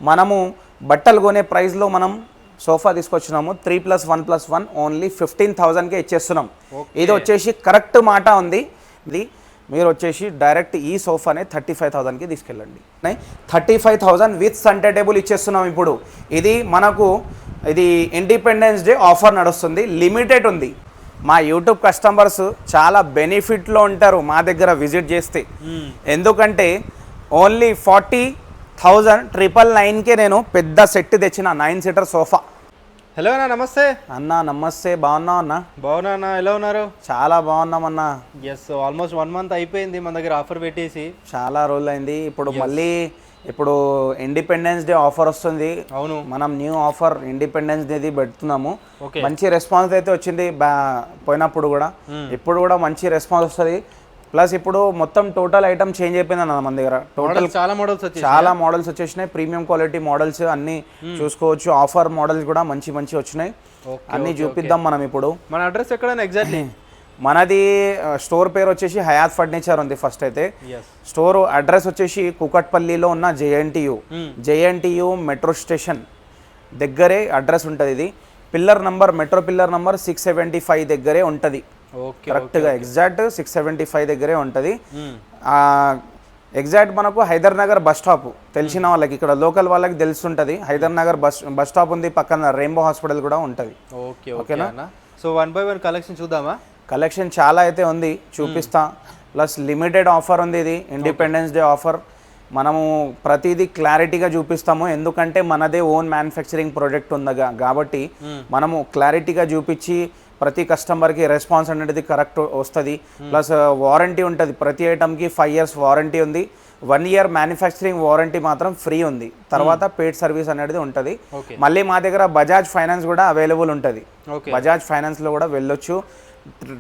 మనము బట్టలు కొనే ప్రైస్లో మనం సోఫా తీసుకొచ్చినాము 3+1+1 ఓన్లీ 15,000కే ఇచ్చేస్తున్నాం. ఇది వచ్చేసి కరెక్ట్ మాట ఉంది. ఇది మీరు వచ్చేసి డైరెక్ట్ ఈ సోఫానే 35,000కి తీసుకెళ్ళండి. 35,000 విత్ సెంటర్ టేబుల్ ఇచ్చేస్తున్నాం. ఇప్పుడు ఇది మనకు ఇది ఇండిపెండెన్స్ డే ఆఫర్ నడుస్తుంది, లిమిటెడ్ ఉంది. మా యూట్యూబ్ కస్టమర్స్ చాలా బెనిఫిట్లో ఉంటారు మా దగ్గర విజిట్ చేస్తే. ఎందుకంటే ఓన్లీ 40,999కే నేను పెద్ద సెట్ తెచ్చిన 9 సీటర్ సోఫా. హలో అన్న, నమస్తే అన్న. నమస్తే. బాగున్నావు అన్న? బాగున్నా అన్న, ఎలా ఉన్నారు? చాలా బాగున్నామన్న. ఎస్, ఆల్మోస్ట్ 1 మంత్ అయిపోయింది మన దగ్గర ఆఫర్ పెట్టేసి. చాలా రోజులైంది. ఇప్పుడు ఇండిపెండెన్స్ డే ఆఫర్ వస్తుంది. అవును, మనం న్యూ ఆఫర్ ఇండిపెండెన్స్ డేది పెడుతున్నాము. మంచి రెస్పాన్స్ అయితే వచ్చింది పోయినప్పుడు కూడా. ఇప్పుడు కూడా మంచి రెస్పాన్స్ వస్తుంది. ప్లస్ ఇప్పుడు మొత్తం టోటల్ ఐటమ్ చేంజ్ అయిపోయింది అన్న మన దగ్గర. టోటల్ చాలా మోడల్స్ వచ్చేసినాయి. ప్రీమియం క్వాలిటీ మోడల్స్ అన్ని చూసుకోవచ్చు. ఆఫర్ మోడల్స్ కూడా మంచి వచ్చినాయి. అన్ని చూపిద్దాం మనం ఇప్పుడు. మన అడ్రస్ ఎక్కడ ఎగ్జాక్ట్లీ? మనది స్టోర్ పేరు వచ్చేసి హయాత్ ఫర్నిచర్ ఉంది. ఫస్ట్ అయితే స్టోర్ అడ్రస్ వచ్చేసి కూకట్పల్లిలో ఉన్న జేఎన్టీయూ మెట్రో స్టేషన్ దగ్గరే అడ్రస్ ఉంటుంది. ఇది మెట్రో పిల్లర్ నంబర్ 675 దగ్గరే ఉంటుంది. కరెక్ట్గా ఎగ్జాక్ట్ 675 దగ్గరే ఉంటుంది. ఎగ్జాక్ట్ మనకు హైదర్ నగర్ బస్ స్టాప్ తెలిసిన వాళ్ళకి, ఇక్కడ లోకల్ వాళ్ళకి తెలుస్తుంటుంది. హైదర్ నగర్ బస్ స్టాప్ ఉంది, పక్కన రెయిన్బో హాస్పిటల్ కూడా ఉంటుంది. ఓకేనా? సో 1 by 1 కలెక్షన్ చూద్దామా? కలెక్షన్ చాలా అయితే ఉంది, చూపిస్తా. ప్లస్ లిమిటెడ్ ఆఫర్ ఉంది. ఇది ఇండిపెండెన్స్ డే ఆఫర్. మనము ప్రతిదీ క్లారిటీగా చూపిస్తాము. ఎందుకంటే మనదే ఓన్ మ్యానుఫ్యాక్చరింగ్ ప్రోడక్ట్ ఉంది కాబట్టి మనము క్లారిటీగా చూపించి ప్రతి కస్టమర్కి రెస్పాన్స్ అనేది కరెక్ట్ వస్తుంది. ప్లస్ వారంటీ ఉంటుంది. ప్రతి ఐటమ్కి 5 years వారంటీ ఉంది. 1 year మ్యానుఫ్యాక్చరింగ్ వారంటీ మాత్రం ఫ్రీ ఉంది. తర్వాత పెయిడ్ సర్వీస్ అనేది ఉంటుంది. మళ్ళీ మా దగ్గర బజాజ్ ఫైనాన్స్ కూడా అవైలబుల్ ఉంటుంది. బజాజ్ ఫైనాన్స్లో కూడా వెళ్ళొచ్చు.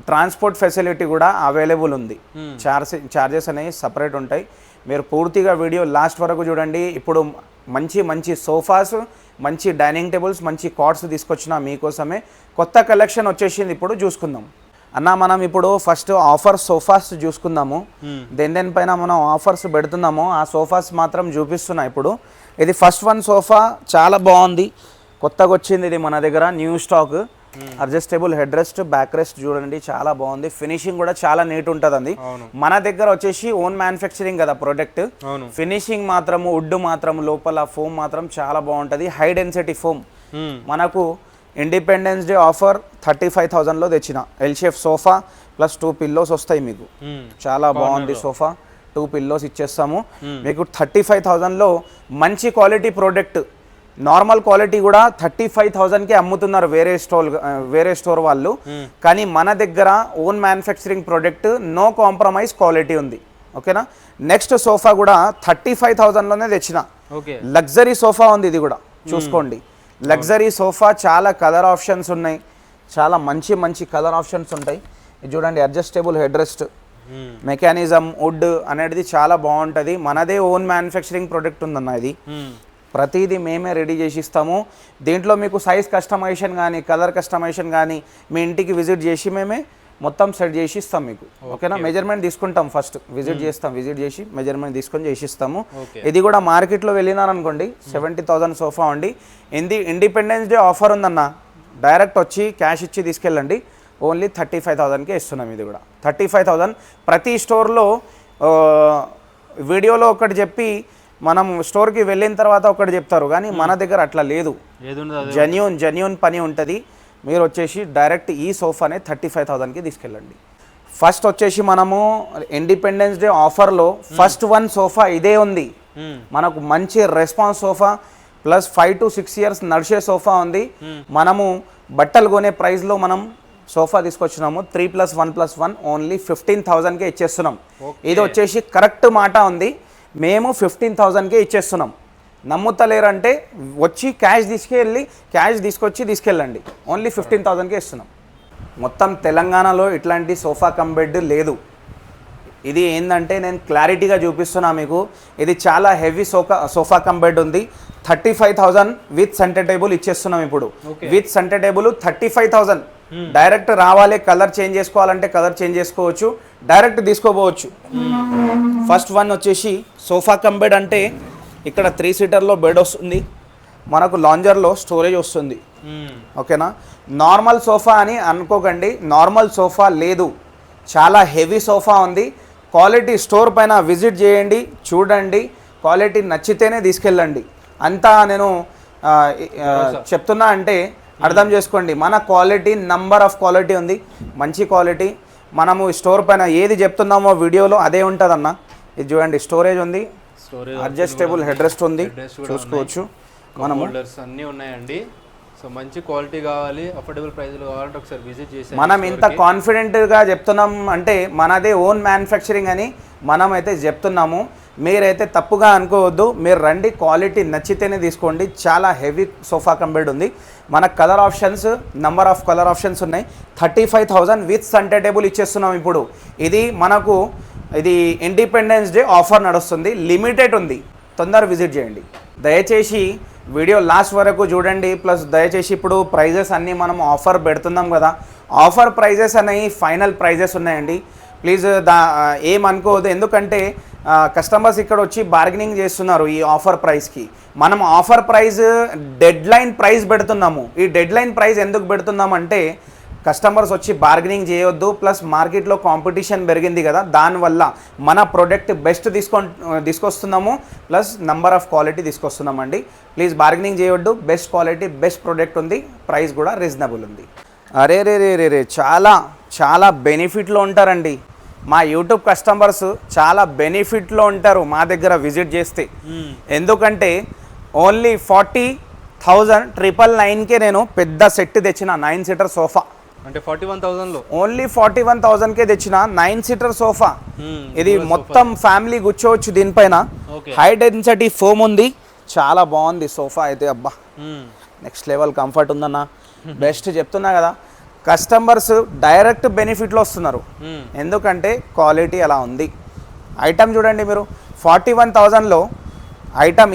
ట్రాన్స్పోర్ట్ ఫెసిలిటీ కూడా అవైలబుల్ ఉంది. చార్జెస్ అనేవి సపరేట్ ఉంటాయి. మీరు పూర్తిగా వీడియో లాస్ట్ వరకు చూడండి. ఇప్పుడు మంచి సోఫాస్, మంచి డైనింగ్ టేబుల్స్, మంచి కాట్స్ తీసుకొచ్చిన మీకోసమే. కొత్త కలెక్షన్ వచ్చేసింది, ఇప్పుడు చూసుకుందాం అన్న. మనం ఇప్పుడు ఫస్ట్ ఆఫర్ సోఫాస్ చూసుకుందాము. దేని పైన మనం ఆఫర్స్ పెడుతున్నాము ఆ సోఫాస్ మాత్రం చూపిస్తున్నా ఇప్పుడు. ఇది ఫస్ట్ వన్ సోఫా చాలా బాగుంది, కొత్తగా వచ్చింది. ఇది మన దగ్గర new stock. Adjustable head rest, back rest చూడండి, చాలా బాగుంది. ఫినిషింగ్ కూడా చాలా నీట్ ఉంటుంది. మన దగ్గర వచ్చేసి ఓన్ మ్యానుఫ్యాక్చరింగ్ కదా ప్రోడక్ట్. ఫినిషింగ్ మాత్రం వుడ్ మాత్రం లోపల ఫోమ్ మాత్రం చాలా బాగుంటుంది. High density foam. మనకు ఇండిపెండెన్స్ డే ఆఫర్ 35,000లో తెచ్చిన L shape sofa plus 2 pillows వస్తాయి మీకు. చాలా బాగుంది సోఫా. 2 pillows ఇచ్చేస్తాము మీకు. 35,000లో మంచి క్వాలిటీ ప్రోడక్ట్. నార్మల్ క్వాలిటీ కూడా 35,000కే అమ్ముతున్నారు వేరే స్టోర్ వాళ్ళు. కానీ మన దగ్గర own manufacturing product, no compromise quality ఉంది. ఓకేనా? నెక్స్ట్ సోఫా కూడా 35,000లోనే తెచ్చిన లగ్జరీ సోఫా ఉంది. ఇది కూడా చూసుకోండి, లగ్జరీ సోఫా. చాలా కలర్ ఆప్షన్స్ ఉన్నాయి, చాలా మంచి కలర్ ఆప్షన్స్ ఉంటాయి. ఇది చూడండి, adjustable head rest, mechanism, wood అనేది చాలా బాగుంటుంది. మనదే ఓన్ మ్యానుఫ్యాక్చరింగ్ ప్రోడక్ట్ ఉందన్న. ఇది ప్రతిదీ మేమే రెడీ చేసి ఇస్తాము. దీంట్లో మీకు సైజ్ కస్టమైజేషన్ కానీ కలర్ కస్టమైజేషన్ కానీ మీ ఇంటికి విజిట్ చేసి మేమే మొత్తం సెట్ చేసి ఇస్తాం మీకు. ఓకేనా? మెజర్మెంట్ తీసుకుంటాం, ఫస్ట్ విజిట్ చేసి మెజర్మెంట్ తీసుకొని చేసి ఇస్తాము. ఇది కూడా మార్కెట్లో వెళ్ళినారనుకోండి 70,000 సోఫా ఉండి. ఇండిపెండెన్స్ డే ఆఫర్ ఉందన్న. డైరెక్ట్ వచ్చి క్యాష్ ఇచ్చి తీసుకెళ్ళండి. ఓన్లీ 35,000కే ఇస్తున్నాం. ఇది కూడా 35,000. ప్రతి స్టోర్లో వీడియోలో ఒకటి చెప్పి మనం స్టోర్కి వెళ్ళిన తర్వాత ఒకటి చెప్తారు, కానీ మన దగ్గర అట్లా లేదు. జెన్యూన్ పని ఉంటుంది. మీరు వచ్చేసి డైరెక్ట్ ఈ సోఫానే 35,000కి తీసుకెళ్ళండి. ఫస్ట్ వచ్చేసి మనము ఇండిపెండెన్స్ డే ఆఫర్లో ఫస్ట్ వన్ సోఫా ఇదే ఉంది. మనకు మంచి response sofa plus 5 to 6 years నడిచే సోఫా ఉంది. మనము బట్టలు కొనే ప్రైస్లో మనం సోఫా తీసుకొచ్చినాము. 3+1+1 ఓన్లీ 15,000కే ఇచ్చేస్తున్నాం. ఇది వచ్చేసి కరెక్ట్ మాట ఉంది. మేము 15,000కే ఇచ్చేస్తున్నాం. నమ్ముతలేరంటే వచ్చి క్యాష్ తీసుకెళ్ళండి. ఓన్లీ 15,000కే ఇస్తున్నాం. మొత్తం తెలంగాణలో ఇట్లాంటి సోఫా కమ్ బెడ్ లేదు. ఇది ఏంటంటే నేను క్లారిటీగా చూపిస్తున్నా మీకు. ఇది చాలా హెవీ సోఫా కమ్ బెడ్ ఉంది. 35,000 విత్ సెంటర్ టేబుల్ ఇచ్చేస్తున్నాం ఇప్పుడు. With centre table 35,000. డైరెక్ట్ రావాలి, కలర్ చేంజ్ చేసుకోవాలంటే కలర్ చేంజ్ చేసుకోవచ్చు, డైరెక్ట్ తీసుకోపోవచ్చు. ఫస్ట్ వన్ వచ్చేసి సోఫా కమ్ బెడ్ అంటే ఇక్కడ 3 సీటర్లో బెడ్ వస్తుంది, మనకు లాంజర్లో స్టోరేజ్ వస్తుంది. ఓకేనా. నార్మల్ సోఫా అని అనుకోకండి, నార్మల్ సోఫా లేదు, చాలా హెవీ సోఫా ఉంది. క్వాలిటీ స్టోర్ పైన విజిట్ చేయండి, చూడండి, క్వాలిటీ నచ్చితేనే తీసుకెళ్ళండి. అంతా నేను చెప్తున్నా అంటే అర్థం చేసుకోండి. మన క్వాలిటీ నంబర్ ఆఫ్ క్వాలిటీ ఉంది, మంచి క్వాలిటీ. మనము స్టోర్ పైన ఏది చెప్తున్నామో వీడియోలో అదే ఉంటుందన్న. ఇది చూడండి, స్టోరేజ్ ఉంది, అడ్జస్టబుల్ హెడ్ రెస్ట్ ఉంది, చూసుకోవచ్చు. మనము అన్నీ ఉన్నాయండి. సో మంచి క్వాలిటీ కావాలి, అఫోర్డబుల్ ప్రైస్లో కావాలంటే ఒకసారి విజిట్ చేసి. మనం ఇంత కాన్ఫిడెంట్గా చెప్తున్నాం అంటే మనదే ఓన్ మ్యానుఫ్యాక్చరింగ్ అని మనం అయితే చెప్తున్నాము. మీరైతే తప్పుగా అనుకోవద్దు, మీరు రండి, క్వాలిటీ నచ్చితేనే తీసుకోండి. చాలా హెవీ సోఫా కంబెడ్ ఉంది. మన colour options, number of colour options ఉన్నాయి. 35,000 విత్ సెంటర్ టేబుల్ ఇచ్చేస్తున్నాం ఇప్పుడు. ఇది ఇండిపెండెన్స్ డే ఆఫర్ నడుస్తుంది, లిమిటెడ్ ఉంది, తొందర విజిట్ చేయండి. దయచేసి వీడియో లాస్ట్ వరకు చూడండి. ప్లస్ దయచేసి ఇప్పుడు ప్రైజెస్ అన్నీ మనం ఆఫర్ పెడుతున్నాం కదా, ఆఫర్ ప్రైజెస్ అనేవి ఫైనల్ ప్రైజెస్ ఉన్నాయండి. ప్లీజ్ ఏమనుకోవద్దు, ఎందుకంటే కస్టమర్స్ ఇక్కడ వచ్చి బార్గెనింగ్ చేస్తున్నారు ఈ ఆఫర్ ప్రైస్కి. మనం offer price deadline price పెడుతున్నాము. ఈ డెడ్ లైన్ ప్రైస్ ఎందుకు పెడుతున్నామంటే కస్టమర్స్ వచ్చి బార్గెనింగ్ చేయొద్దు, ప్లస్ మార్కెట్లో కాంపిటీషన్ పెరిగింది కదా, దానివల్ల మన ప్రోడక్ట్ బెస్ట్ తీసుకొస్తున్నాము, ప్లస్ నంబర్ ఆఫ్ క్వాలిటీ తీసుకొస్తున్నామండి. ప్లీజ్ బార్గెనింగ్ చేయొద్దు, బెస్ట్ క్వాలిటీ, బెస్ట్ ప్రోడక్ట్ ఉంది, ప్రైస్ కూడా రీజనబుల్ ఉంది. అరే రే రే రే రే చాలా చాలా బెనిఫిట్లో ఉంటారండి మా యూట్యూబ్ కస్టమర్స్, చాలా బెనిఫిట్లో ఉంటారు మా దగ్గర విజిట్ చేస్తే. ఎందుకంటే ఓన్లీ 40,999కే నేను పెద్ద సెట్ తెచ్చిన 9 సీటర్ సోఫా. అంటే 41,000లో ఓన్లీ 41,000కే తెచ్చిన 9 సీటర్ సోఫా. ఇది మొత్తం ఫ్యామిలీ కూర్చోవచ్చు దీనిపైన. హై డెన్సిటీ ఫోమ్ ఉంది, చాలా బాగుంది సోఫా అయితే. అబ్బా నెక్స్ట్ లెవెల్ కంఫర్ట్ ఉందన్న, బెస్ట్ చెప్తున్నా కదా. కస్టమర్స్ డైరెక్ట్ బెనిఫిట్లో వస్తున్నారు, ఎందుకంటే క్వాలిటీ అలా ఉంది. ఐటమ్ చూడండి మీరు, 41,000లో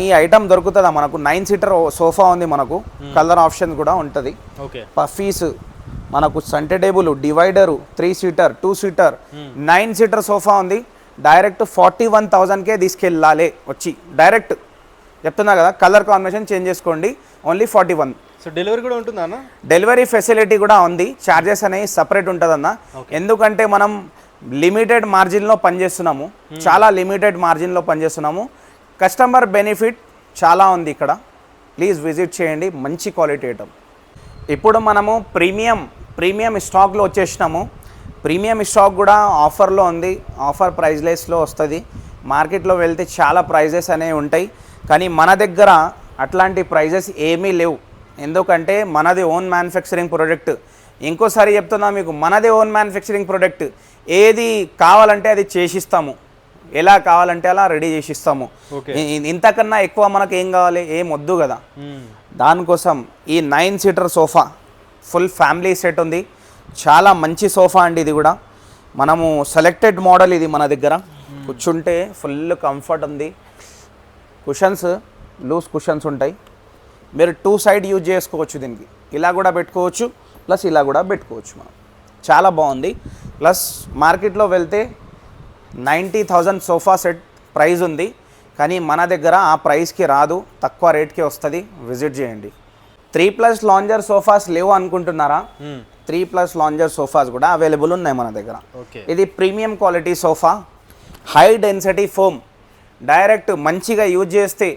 ఈ ఐటమ్ దొరుకుతుందా మనకు? 9 సీటర్ సోఫా ఉంది మనకు, కలర్ ఆప్షన్ కూడా ఉంటుంది. పఫీస్ మనకు, centre table, divider, 3 seater, 2 seater, 9 seater sofa ఉంది. డైరెక్ట్ 41,000కే తీసుకెళ్ళాలి వచ్చి, డైరెక్ట్ చెప్తున్నా కదా. కలర్ కాంబినేషన్ చేంజ్ చేసుకోండి, ఓన్లీ 41. సో డెలివరీ కూడా ఉంటుందా అన్న? డెలివరీ ఫెసిలిటీ కూడా ఉంది, ఛార్జెస్ అనేవి సపరేట్ ఉంటుందన్న. ఎందుకంటే మనం లిమిటెడ్ మార్జిన్లో పనిచేస్తున్నాము, చాలా లిమిటెడ్ మార్జిన్లో పనిచేస్తున్నాము. కస్టమర్ బెనిఫిట్ చాలా ఉంది ఇక్కడ, ప్లీజ్ విజిట్ చేయండి, మంచి క్వాలిటీ ఐటమ్. ఇప్పుడు మనము ప్రీమియం స్టాక్లో వచ్చేసినాము. ప్రీమియం స్టాక్ కూడా ఆఫర్లో ఉంది, ఆఫర్ ప్రైస్లెస్లో వస్తుంది. మార్కెట్లో వెళ్తే చాలా ప్రైజెస్ అనేవి ఉంటాయి, కానీ మన దగ్గర అట్లాంటి ప్రైజెస్ ఏమీ లేవు. ఎందుకంటే మనది ఓన్ మ్యానుఫ్యాక్చరింగ్ ప్రోడక్ట్. ఇంకోసారి చెప్తున్నా మీకు, మనది ఓన్ మ్యానుఫ్యాక్చరింగ్ ప్రోడక్ట్. ఏది కావాలంటే అది చేసిస్తాము, ఎలా కావాలంటే అలా రెడీ చేసిస్తాము. ఇంతకన్నా ఎక్కువ మనకు ఏం కావాలి, ఏం వద్దు కదా. దానికోసం ఈ 9 seater sofa full family set ఉంది, చాలా మంచి సోఫా అండి. ఇది కూడా మనము సెలెక్టెడ్ మోడల్, ఇది మన దగ్గర కూర్చుంటే ఫుల్ కంఫర్ట్ ఉంది. కుషన్స్ లూజ్ కుషన్స్ ఉంటాయి, మీరు 2 సైడ్ యూజ్ చేసుకోవచ్చు. దీనికి ఇలా కూడా పెట్టుకోవచ్చు, ప్లస్ ఇలా కూడా పెట్టుకోవచ్చు. మనం చాలా బాగుంది. ప్లస్ మార్కెట్లో వెళ్తే 90,000 సోఫా సెట్ ప్రైస్ ఉంది, కానీ మన దగ్గర ఆ ప్రైస్కి రాదు, తక్కువ రేట్కి వస్తుంది. విజిట్ చేయండి. 3+ లాంజర్ సోఫాస్ లేవు అనుకుంటున్నారా? 3+ లాంజర్ సోఫాస్ కూడా అవైలబుల్ ఉన్నాయి మన దగ్గర. ఇది premium quality sofa, high density foam, direct మంచిగా యూజ్ చేస్తే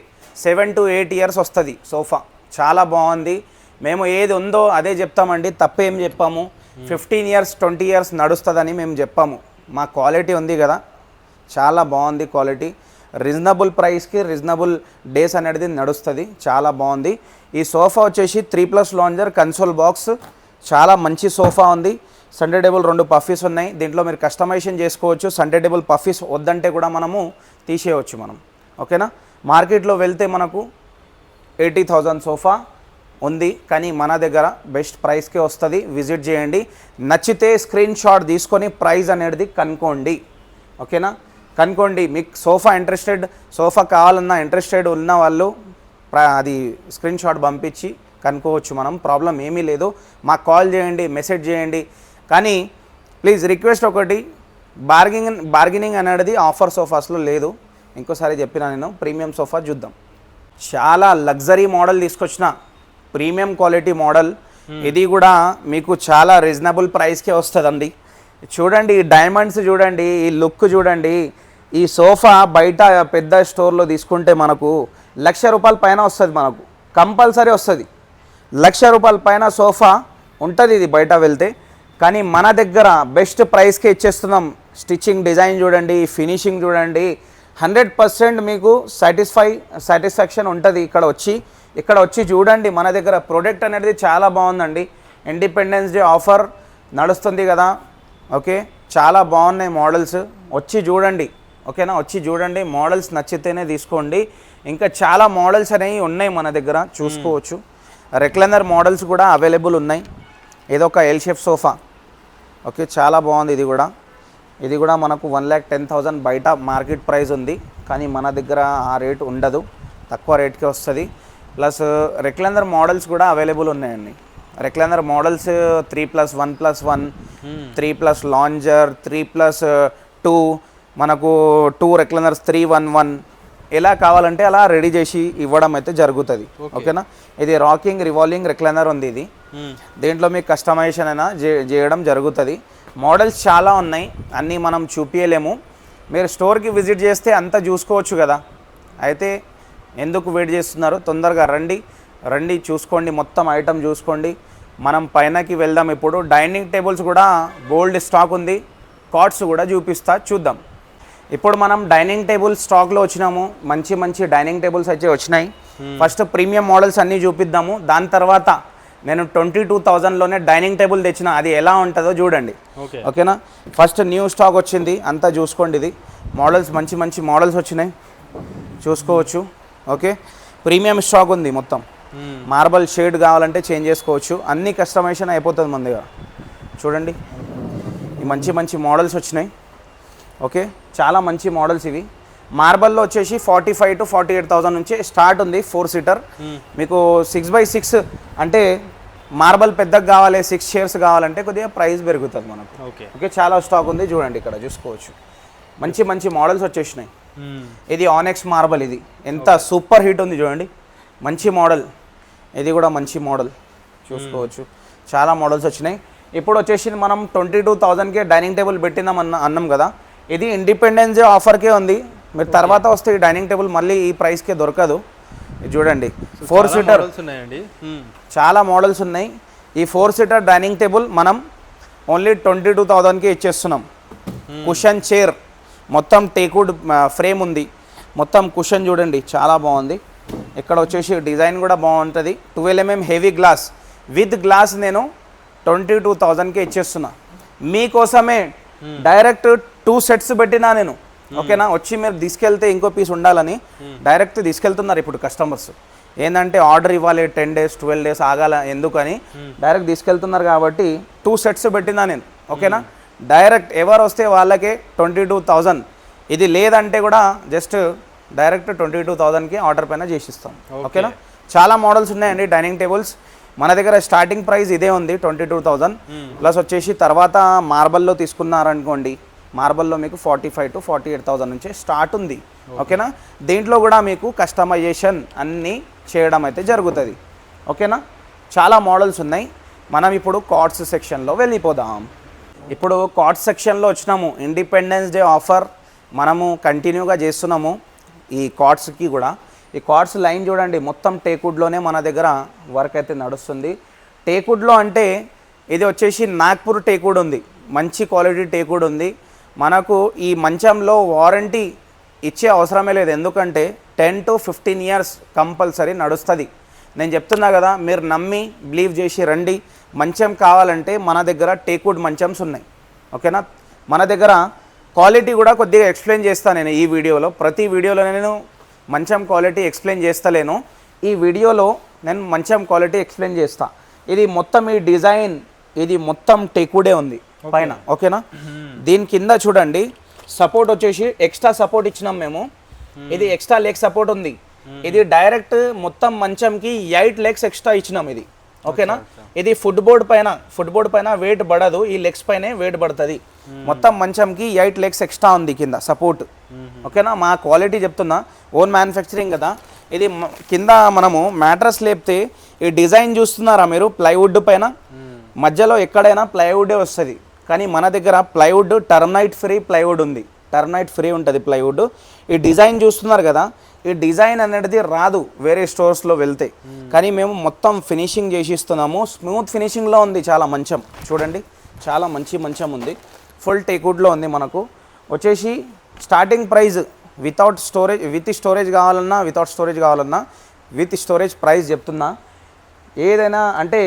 7 to 8 ఇయర్స్ వస్తుంది సోఫా. చాలా బాగుంది. మేము ఏది ఉందో అదే చెప్తామండి, తప్పేం చెప్పాము. 15 ఇయర్స్ 20 ఇయర్స్ నడుస్తుందని మేము చెప్పాము. మా క్వాలిటీ ఉంది కదా, చాలా బాగుంది క్వాలిటీ. రీజనబుల్ ప్రైస్కి రీజనబుల్ డేస్ అనేది నడుస్తుంది, చాలా బాగుంది. ఈ సోఫా వచ్చేసి 3+ లాంజర్ కన్సోల్ బాక్స్, చాలా మంచి సోఫా ఉంది. సెంటర్ టేబుల్ 2 పఫీస్ ఉన్నాయి, దీంట్లో మీరు కస్టమైజేషన్ చేసుకోవచ్చు. సెంటర్ టేబుల్ పఫీస్ వద్దంటే కూడా మనము తీసేయవచ్చు మనం, ఓకేనా. మార్కెట్లో వెళ్తే మనకు 80,000 సోఫా ఉంది, కానీ మన దగ్గర బెస్ట్ ప్రైస్కే వస్తుంది. విజిట్ చేయండి, నచ్చితే స్క్రీన్ షాట్ తీసుకొని ప్రైస్ అనేది కనుక్కోండి, ఓకేనా. కనుక్కోండి, మీకు సోఫా కావాలన్నా ఇంట్రెస్టెడ్ ఉన్న వాళ్ళు అది స్క్రీన్ షాట్ పంపించి కనుక్కోవచ్చు మనం, ప్రాబ్లం ఏమీ లేదు. మాకు కాల్ చేయండి, మెసేజ్ చేయండి. కానీ ప్లీజ్ రిక్వెస్ట్ ఒకటి, బార్గెనింగ్ అనేది ఆఫర్ సోఫాస్లో లేదు. ఇంకోసారి చెప్పినా నేను, ప్రీమియం సోఫా చూద్దాం. చాలా లగ్జరీ మోడల్ తీసుకొచ్చిన, ప్రీమియం క్వాలిటీ మోడల్. ఇది కూడా మీకు చాలా రీజనబుల్ ప్రైస్కే వస్తుందండి. చూడండి ఈ డైమండ్స్ చూడండి, ఈ లుక్ చూడండి. ఈ సోఫా బయట పెద్ద స్టోర్లో తీసుకుంటే మనకు ₹1,00,000 పైన వస్తుంది, మనకు కంపల్సరీ వస్తుంది. ₹1,00,000 పైన సోఫా ఉంటుంది ఇది బయట వెళ్తే. కానీ మన దగ్గర బెస్ట్ ప్రైస్కే ఇచ్చేస్తున్నాం. స్టిచ్చింగ్ డిజైన్ చూడండి, ఫినిషింగ్ చూడండి, 100% మీకు సాటిస్ఫాక్షన్ ఉంటుంది. ఇక్కడ వచ్చి చూడండి. మన దగ్గర ప్రోడక్ట్ అనేది చాలా బాగుందండి. ఇండిపెండెన్స్ డే ఆఫర్ నడుస్తుంది కదా, ఓకే, చాలా బాగున్నాయి మోడల్స్. వచ్చి చూడండి, ఓకేనా, వచ్చి చూడండి. మోడల్స్ నచ్చితేనే తీసుకోండి. ఇంకా చాలా మోడల్స్ అనేవి ఉన్నాయి మన దగ్గర, చూసుకోవచ్చు. రెక్లైనర్ మోడల్స్ కూడా అవైలబుల్ ఉన్నాయి. ఇదొక ఎల్ షేప్ సోఫా, ఓకే, చాలా బాగుంది. ఇది కూడా మనకు 1,10,000 బయట మార్కెట్ ప్రైస్ ఉంది. కానీ మన దగ్గర ఆ రేట్ ఉండదు, తక్కువ రేట్కే వస్తుంది. ప్లస్ రెక్లైనర్ మోడల్స్ కూడా అవైలబుల్ ఉన్నాయండి. రెక్లైనర్ మోడల్స్ 3+1+1, 3+ లాంజర్, 3+2, మనకు 2 రెక్లైనర్స్ 311 ఎలా కావాలంటే అలా రెడీ చేసి ఇవ్వడం అయితే జరుగుతుంది, ఓకేనా. ఇది రాకింగ్ రివాల్వింగ్ రెక్లైనర్ ఉంది. ఇది దీంట్లో మీకు కస్టమైజేషన్ అయినా చేయడం జరుగుతుంది. మోడల్స్ చాలా ఉన్నాయి, అన్నీ మనం చూపించలేము. మీరు స్టోర్కి విజిట్ చేస్తే అంతా చూసుకోవచ్చు కదా. అయితే ఎందుకు వెయిట్ చేస్తున్నారు, తొందరగా రండి చూసుకోండి, మొత్తం ఐటమ్ చూసుకోండి. మనం పైనకి వెళ్దాం. ఇప్పుడు డైనింగ్ టేబుల్స్ కూడా బోల్డ్ స్టాక్ ఉంది, కాట్స్ కూడా చూద్దాం. ఇప్పుడు మనం డైనింగ్ టేబుల్ స్టాక్లో వచ్చినాము. మంచి డైనింగ్ టేబుల్స్ అయితే వచ్చినాయి. ఫస్ట్ ప్రీమియం మోడల్స్ అన్నీ చూపిద్దాము. దాని తర్వాత నేను 22,000లోనే డైనింగ్ టేబుల్ తెచ్చిన, అది ఎలా ఉంటుందో చూడండి, ఓకేనా. ఫస్ట్ న్యూ స్టాక్ వచ్చింది, అంతా చూసుకోండి. ఇది మోడల్స్ మంచి మోడల్స్ వచ్చినాయి, చూసుకోవచ్చు, ఓకే. ప్రీమియం స్టాక్ ఉంది మొత్తం. మార్బల్ షేడ్ కావాలంటే చేంజ్ చేసుకోవచ్చు, అన్ని కస్టమైజేషన్ అయిపోతుంది మన దగ్గర. చూడండి ఈ మంచి మోడల్స్ వచ్చినాయి, ఓకే, చాలా మంచి మోడల్స్ ఇవి. మార్బల్లో వచ్చేసి 45,000 to 48,000 నుంచి స్టార్ట్ ఉంది. 4 సీటర్ మీకు 6x6 అంటే మార్బల్ పెద్దగా కావాలి, 6 చైర్స్ కావాలంటే కొద్దిగా ప్రైస్ పెరుగుతుంది మనకు, ఓకే. చాలా స్టాక్ ఉంది, చూడండి ఇక్కడ చూసుకోవచ్చు. మంచి మోడల్స్ వచ్చేసినాయి. ఇది ఆనెక్స్ మార్బల్, ఇది ఎంత సూపర్ హిట్ ఉంది చూడండి, మంచి మోడల్. ఇది కూడా మంచి మోడల్, చూసుకోవచ్చు. చాలా మోడల్స్ వచ్చినాయి. ఇప్పుడు వచ్చేసి మనం 22,000కే డైనింగ్ టేబుల్ పెట్టినాం అన్నాం కదా. ఇది ఇండిపెండెన్స్ డే ఆఫర్కే ఉంది. మీరు తర్వాత వస్తే ఈ డైనింగ్ టేబుల్ మళ్ళీ ఈ ప్రైస్కే దొరకదు. చూడండి 4 సీటర్ ఉన్నాయండి, చాలా మోడల్స్ ఉన్నాయి. ఈ 4 సీటర్ డైనింగ్ టేబుల్ మనం ఓన్లీ 22,000కే ఇచ్చేస్తున్నాం. కుషన్ చైర్ మొత్తం టేక్వుడ్ ఫ్రేమ్ ఉంది, మొత్తం కుషన్ చూడండి చాలా బాగుంది. ఇక్కడ వచ్చేసి డిజైన్ కూడా బాగుంటుంది. 12 mm heavy glass with glass నేను 22,000కే ఇచ్చేస్తున్నా. మీకోసమే డైరెక్ట్ 2 సెట్స్ పెట్టినా నేను, ఓకేనా. వచ్చి మీరు తీసుకెళ్తే ఇంకో పీస్ ఉండాలని డైరెక్ట్ తీసుకెళ్తున్నారు ఇప్పుడు కస్టమర్స్. ఏంటంటే ఆర్డర్ ఇవ్వాలి, 10 days 12 days ఆగాల ఎందుకని డైరెక్ట్ తీసుకెళ్తున్నారు కాబట్టి 2 సెట్స్ పెట్టినా నేను, ఓకేనా. డైరెక్ట్ ఎవరు వస్తే వాళ్ళకే 22,000. ఇది లేదంటే కూడా జస్ట్ డైరెక్ట్ 22,000కి ఆర్డర్ పైన చేసిస్తాం, ఓకేనా. చాలా మోడల్స్ ఉన్నాయండి డైనింగ్ టేబుల్స్. మన దగ్గర స్టార్టింగ్ ప్రైస్ ఇదే ఉంది 22,000. ప్లస్ వచ్చేసి తర్వాత మార్బల్లో తీసుకున్నారనుకోండి, మార్బల్లో మీకు 45,000 to 48,000 నుంచి స్టార్ట్ ఉంది, ఓకేనా. దీంట్లో కూడా మీకు కస్టమైజేషన్ అన్నీ చేయడం అయితే జరుగుతుంది, ఓకేనా. చాలా మోడల్స్ ఉన్నాయి. మనం ఇప్పుడు కార్డ్స్ సెక్షన్లో వెళ్ళిపోదాం. ఇప్పుడు కార్డ్స్ సెక్షన్లో వచ్చినాము. ఇండిపెండెన్స్ డే ఆఫర్ మనము కంటిన్యూగా చేస్తున్నాము ఈ కార్డ్స్కి కూడా. ఈ కార్డ్స్ లైన్ చూడండి, మొత్తం టేక్వుడ్లోనే మన దగ్గర వర్క్ అయితే నడుస్తుంది. టేక్వుడ్లో అంటే ఇది వచ్చేసి నాగ్పూర్ టేక్వుడ్ ఉంది, మంచి క్వాలిటీ టేక్వుడ్ ఉంది. మనకు ఈ మంచంలో వారంటీ ఇచ్చే అవసరమే లేదు, ఎందుకంటే 10 to 15 years కంపల్సరీ నడుస్తుంది. నేను చెప్తున్నా కదా, మీరు నమ్మి బిలీవ్ చేసి రండి. మంచం కావాలంటే మన దగ్గర టేక్వుడ్ మంచమ్స్ ఉన్నాయి, ఓకేనా. మన దగ్గర క్వాలిటీ కూడా కొద్దిగా ఎక్స్ప్లెయిన్ చేస్తాను నేను ఈ వీడియోలో. ప్రతి వీడియోలో నేను మంచం క్వాలిటీ ఎక్స్ప్లెయిన్ చేస్తలేను, ఈ వీడియోలో నేను మంచం క్వాలిటీ ఎక్స్ప్లెయిన్ చేస్తా. ఇది మొత్తం ఈ డిజైన్ ఇది మొత్తం టేక్వుడే ఉంది పైన, ఓకేనా. దీని కింద చూడండి సపోర్ట్ వచ్చేసి ఎక్స్ట్రా సపోర్ట్ ఇచ్చినాం మేము. ఇది ఎక్స్ట్రా లెగ్ సపోర్ట్ ఉంది. ఇది డైరెక్ట్ మొత్తం మంచంకి 8 legs ఎక్స్ట్రా ఇచ్చినాం ఇది, ఓకేనా. ఇది ఫుట్ బోర్డ్ పైన వెయిట్ పడదు, ఈ లెగ్స్ పైనే వెయిట్ పడుతుంది. మొత్తం మంచంకి 8 legs ఎక్స్ట్రా ఉంది కింద సపోర్ట్, ఓకేనా. మా క్వాలిటీ చెప్తున్నా, ఓన్ మ్యానుఫ్యాక్చరింగ్ కదా, ఇది కింద మనము మ్యాట్రస్ లేపితే ఈ డిజైన్ చూస్తున్నారా మీరు ప్లైవుడ్ పైన మధ్యలో ఎక్కడైనా ప్లైవుడే వస్తుంది, కానీ మన దగ్గర ప్లైవుడ్ టర్మైట్ ఫ్రీ ప్లైవుడ్ ఉంది, టర్మైట్ ఫ్రీ ఉంటుంది ప్లైవుడ్. ఈ డిజైన్ చూస్తున్నారు కదా, ఈ డిజైన్ అనేది రాదు వేరే స్టోర్స్లో వెళ్తే, కానీ మేము మొత్తం ఫినిషింగ్ చేసి ఇస్తున్నాము. స్మూత్ ఫినిషింగ్లో ఉంది, చాలా మంచం చూడండి, చాలా మంచి మంచం ఉంది, ఫుల్ టేక్వుడ్లో ఉంది. మనకు వచ్చేసి starting price without storage, with storage కావాలన్నా వితౌట్ స్టోరేజ్ కావాలన్నా విత్ స్టోరేజ్ ప్రైస్ చెప్తున్నా. ఏదైనా అంటే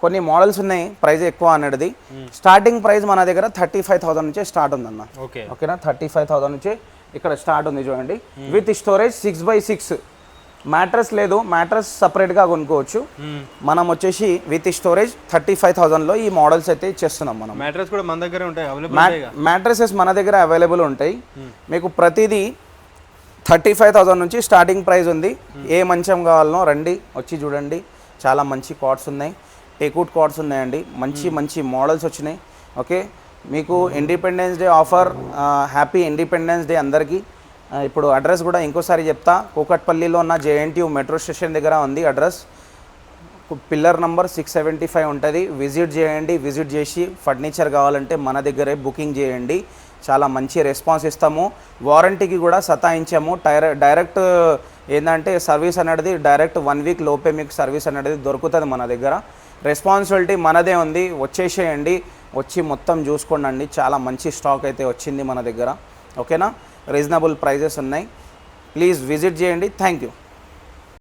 కొన్ని మోడల్స్ ఉన్నాయి ప్రైస్ ఎక్కువ అనేది, స్టార్టింగ్ ప్రైస్ మన దగ్గర 35,000 నుంచే స్టార్ట్ ఉందన్న. ఓకేనా, 35,000 నుంచే ఇక్కడ స్టార్ట్ ఉంది చూడండి. విత్ స్టోరేజ్ 6x6 మ్యాట్రస్ లేదు, మ్యాట్రస్ సపరేట్గా కొనుక్కోవచ్చు. మనం వచ్చేసి విత్ స్టోరేజ్ 35,000లో ఈ మోడల్స్ అయితే ఇచ్చేస్తున్నాం మనం. మ్యాట్రస్ కూడా మన దగ్గర ఉంటాయి, మ్యాట్రసెస్ మన దగ్గర అవైలబుల్ ఉంటాయి. మీకు ప్రతిదీ 35,000 నుంచి స్టార్టింగ్ ప్రైస్ ఉంది. ఏ మంచం కావాలనో రండి, వచ్చి చూడండి. చాలా మంచి కార్డ్స్ ఉన్నాయి, టేక్వుడ్ కార్డ్స్ ఉన్నాయండి, మంచి మంచి మోడల్స్ వచ్చినాయి. ఓకే, మీకు independence day offer, happy independence day అందరికీ. ఇప్పుడు అడ్రస్ కూడా ఇంకోసారి చెప్తా, కూకట్పల్లిలో ఉన్న JNTU మెట్రో స్టేషన్ దగ్గర ఉంది అడ్రస్. పిల్లర్ నంబర్ 675 ఉంటుంది. విజిట్ చేయండి, విజిట్ చేసి ఫర్నిచర్ కావాలంటే మన దగ్గరే బుకింగ్ చేయండి. చాలా మంచి రెస్పాన్స్ ఇస్తాము, వారంటీకి కూడా సతాయించాము. డైరెక్ట్ ఏంటంటే సర్వీస్ అనేది డైరెక్ట్ 1 వీక్ లోపే మీకు సర్వీస్ అనేది దొరుకుతుంది మన దగ్గర. రెస్పాన్సిబిలిటీ మనదే ఉంది, వచ్చేసేయండి, వచ్చి మొత్తం చూసుకోండి. చాలా మంచి స్టాక్ అయితే వచ్చింది మన దగ్గర. ఓకేనా, రీజనబుల్ ప్రైజెస్ ఉన్నాయి, ప్లీజ్ విజిట్ చేయండి. Thank you.